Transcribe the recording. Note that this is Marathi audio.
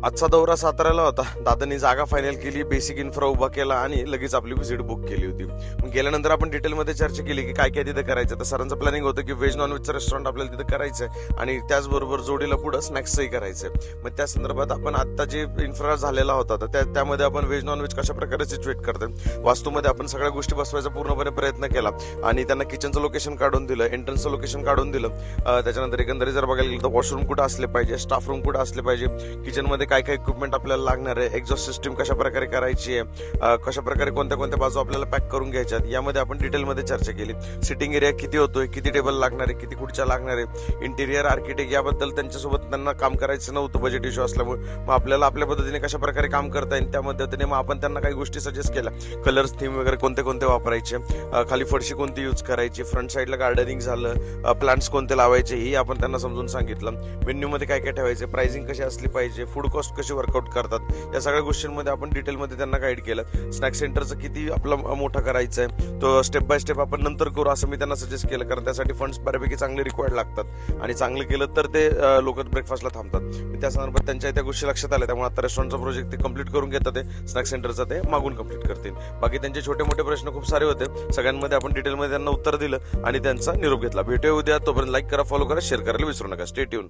आजचा दौरा साताऱ्याला होता. दादांनी जागा फायनल केली, बेसिक इन्फ्रा उभा केला आणि लगेच आपली व्हिजिट बुक केली होती. मग गेल्यानंतर आपण डिटेलमध्ये चर्चा केली की काय काय तिथे करायचं. तर सरांचं प्लॅनिंग होतं की व्हेज नॉनव्हेजचं रेस्टॉरंट आपल्याला तिथे करायचं आहे आणि त्याचबरोबर जोडीला पुढं स्नॅक्सही करायचं आहे. मग त्या संदर्भात आपण आता जे इन्फ्रा झालेला होता तर त्यामध्ये आपण व्हेज नॉनव्हेज कशा प्रकारे सिच्युएट करतो, वास्तूमध्ये आपण सगळ्या गोष्टी बसवायचा पूर्णपणे प्रयत्न केला आणि त्यांना किचनचं लोकेशन काढून दिलं, एंट्रन्सचं लोकेशन काढून दिलं. त्याच्यानंतर एकंदरीत जर बघायला गेलं तर वॉशरूम कुठं असले पाहिजे, स्टाफ रूम कुठं असले पाहिजे, किचनमध्ये काय काय इक्विपमेंट आपल्याला लागणार आहे, एक्झॉस्ट सिस्टीम कशा प्रकारे करायची आहे, कशा प्रकारे कोणत्या कोणत्या बाजू आपल्याला पॅक करून घ्यायच्यात, यामध्ये आपण डिटेलमध्ये चर्चा केली. सिटिंग एरिया किती होतोय, किती टेबल लागणार आहे, किती खुर्च्या लागणार आहे, इंटिरियर आर्किटेक्ट याबद्दल त्यांच्यासोबत त्यांना काम करायचं नव्हतं बजेट इश्यू असल्यामुळे. मग आपल्याला आपल्या पद्धतीने कशा प्रकारे काम करता येईल त्या पद्धतीने मग आपण त्यांना काही गोष्टी सजेस्ट केल्या. कलर्स, थीम वगैरे कोणते कोणते वापरायचे, खाली फरशी कोणती यूज करायची, फ्रंट साईडला गार्डनिंग झालं, प्लांट्स कोणते लावायचे हे आपण त्यांना समजून सांगितलं. मेन्यूमध्ये काय काय ठेवायचे, प्राइसिंग कशी असली पाहिजे, फूड कॉस्ट कशी वर्कआउट करतात, या सगळ्या गोष्टींमध्ये आपण डिटेलमध्ये त्यांना गाईड केलं. स्नॅक सेंटरचं किती आपलं मोठं करायचं आहे तो स्टेप बाय स्टेप आपण नंतर करू असं मी त्यांना सजेस्ट केलं, कारण त्यासाठी फंड्स बऱ्यापैकी चांगले रिक्वायर्ड लागतात आणि चांगलं केलं तर ते लोक ब्रेकफास्टला थांबतात. त्या संदर्भात त्यांच्या त्या गोष्टी लक्षात आल्या, त्यामुळे आता रेस्टॉरंटचा प्रोजेक्ट ते कम्प्लीट करून घेतात, ते स्नॅक सेंटरचं ते मागून कम्प्लीट करतील. बाकी त्यांचे छोटे मोठे प्रश्न खूप सारे होते, सगळ्यांमध्ये आपण डिटेलमध्ये त्यांना उत्तर दिलं आणि त्यांचा निरोप घेतला. भेटूया उद्या, तोपर्यंत लाईक करा, फॉलो करा, शेअर करायला विसरू नका. Stay tune.